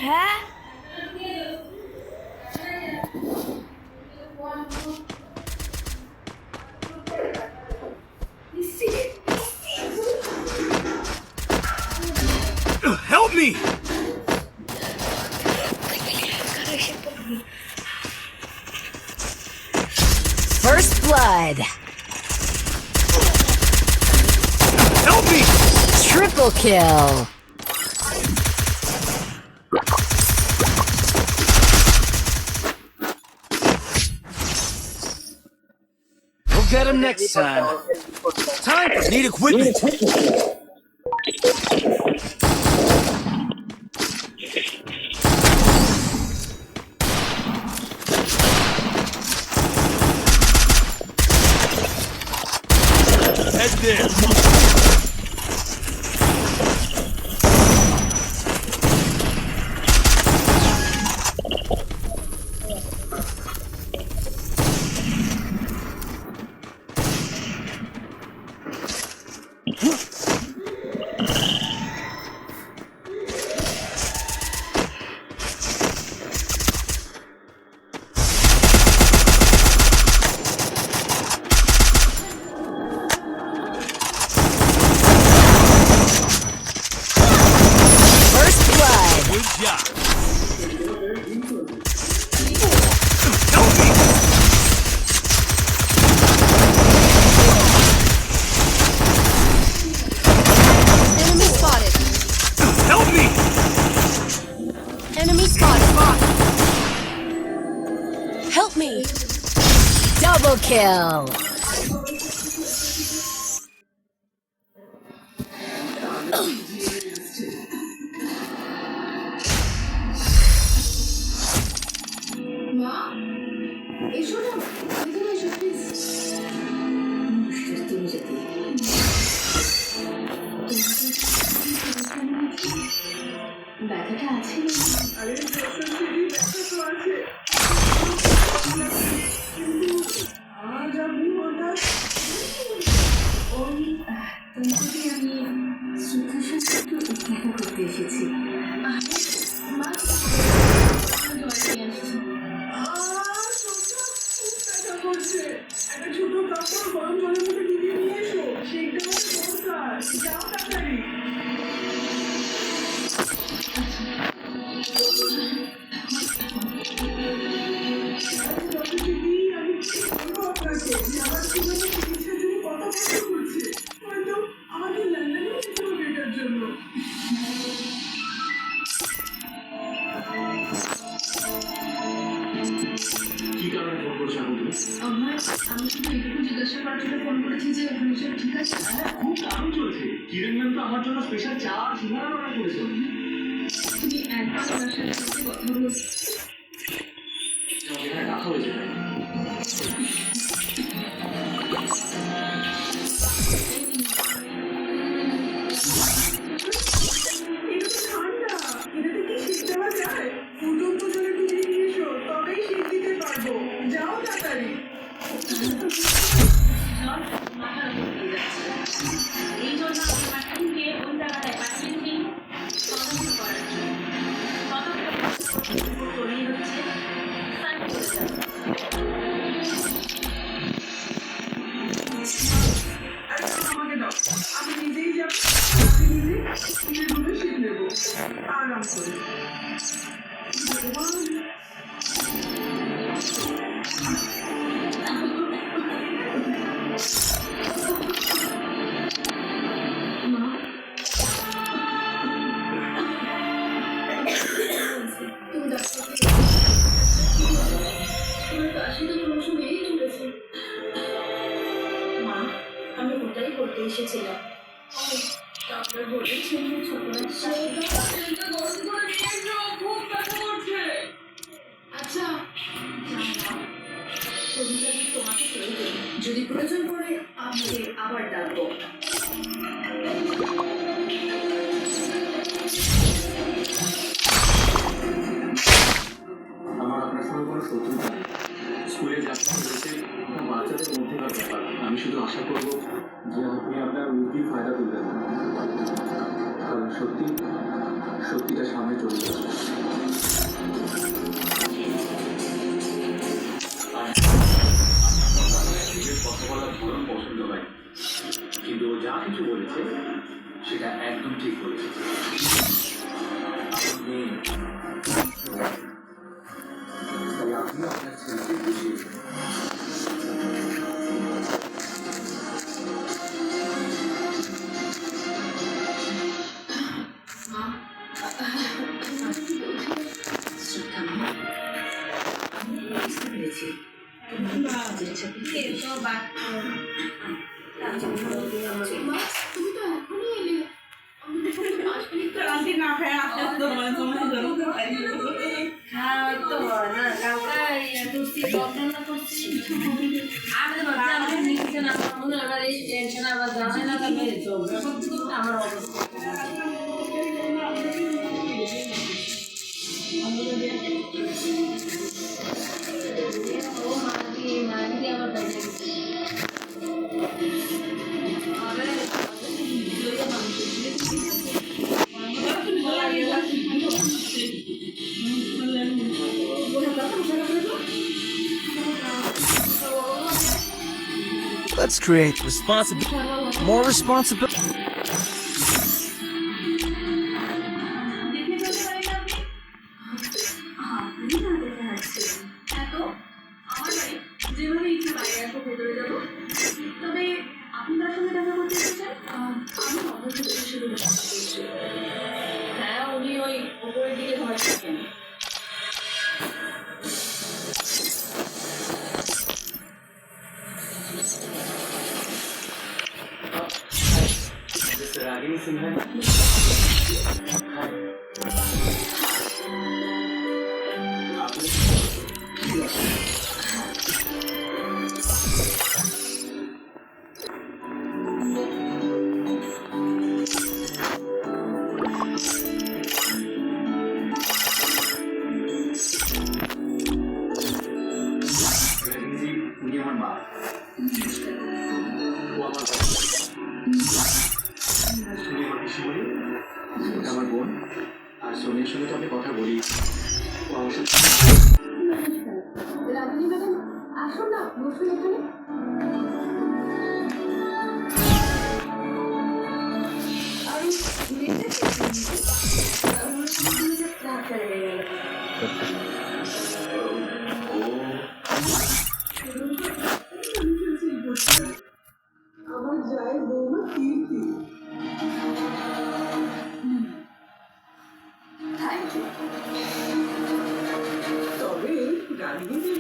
হ্যাঁ Help me! First blood. Help me! Triple kill. We'll get him next time. Time for need equipment. Head there. First blood. Good job. Help me! Enemy spotted. Help me! Enemy spotted. Help me. Double kill. মা এসো না এখানে এসো please তুমি যেতে ব্যথাটা আছে আরে আজ আমি হঠাৎ ওই তোমাকে আমি শ্রদ্ধার সাথে একটু দেখা করতে এসেছি মা একটা ছোট কাপড় গরম জলের মধ্যে ডুবিয়ে নিয়ে এসো সেইটা আমার দরকার যাও তাড়াতাড়ি আমি বলবো আপনাকে যে আমার জীবনে চিকিৎসার জন্য কত কষ্ট করছে হয়তো আমাকে লন্ডনে যেতে হবে এটার জন্য কি কারণে ফোন করছো এখন তুমি? আমি শুধু এইটুকু জিজ্ঞাসা করার জন্য ফোন করেছি যে সব ঠিক আছে খুব দারুণ চলছে। কিরণ ম্যাম তো আমার জন্য স্পেশাল চা আর সিঙ্গারা অর্ডার করেছে। তুমি একবার ওনার সাথে কথা বলো আমাকে এখানে রাখা হয়েছে তাই? এটা তো ঠান্ডা এটাতে কি শীত দেওয়া যায় ফুটন্ত জলে ডুবিয়ে নিয়ে এসো তবেই শীত দিতে পারবো যাও তাড়াতাড়ি এই জন্য আমি পাঠানকে ওই জায়গাটায় পাঠিয়ে দিই তদন্ত করার জন্য তদন্ত করেই হচ্ছে সাইন করে যাবে আরে আমাকে দাও আমি নিজেই যাবো আমি নিজে নিজে ডুবে শীত নেবো আরাম করে ভগবান মা তুমি ডাক্তারকে তোমার কাশি তো ক্রমশ বেড়েই চলেছে মা আমি ওটাই করতে এসেছিলাম ডাক্তার বলেছেন ছোট আচ্ছা তোমাকে প্রয়োজন যদি প্রয়োজন পড়ে আমাকে আবার ডাকবো আমার আপনার সঙ্গে কোনো শত্রুতা নেই। স্কুলে যাত্রা হয়েছে আপনার বাচ্চাদের মধ্যেকার ব্যাপার। আমি শুধু আশা করব যে আপনি আপনার উন্নতির ফায়দা তুলবেন, কারণ সত্যিটা সামনে চলে যাচ্ছে। সেটা একদম ঠিক বলেছে। আপনি তাই আপনি আপনার ছেলেকে বুঝিয়ে দিন। ক্লান্তি না খায় আস্তে আস্তে তোমার সময় ধরতে পারি তো না কালকে এত যন্ত্রণা করছি আমি তো ভাবছি আমার নিচে না মনে হয় এই টেনশন আবার জানে না তবে সত্যি করতে আমার অবস্থা ও মানি আমার Let's create more responsibility. যেভাবে ইচ্ছা বাইরে আসবো ভেতরে যাবো তবে আপনি তার সঙ্গে দেখা করতে চান আমি অবশ্যই শুরু হ্যাঁ উনি ওই উপরের দিকে ঘরে থাকেন रागिनी सिन्हा উনি আমার মা ও আমার উনি আমার পিসিমণি এটা আমার বোন আর সোনিয়ার সঙ্গে তো আমি কথা বলি ও আমার সাথে রাগিনী ম্যাডাম আসুন না বসুন এখানে আমার যায় বৌমা কীর্তি তবে রাগিনী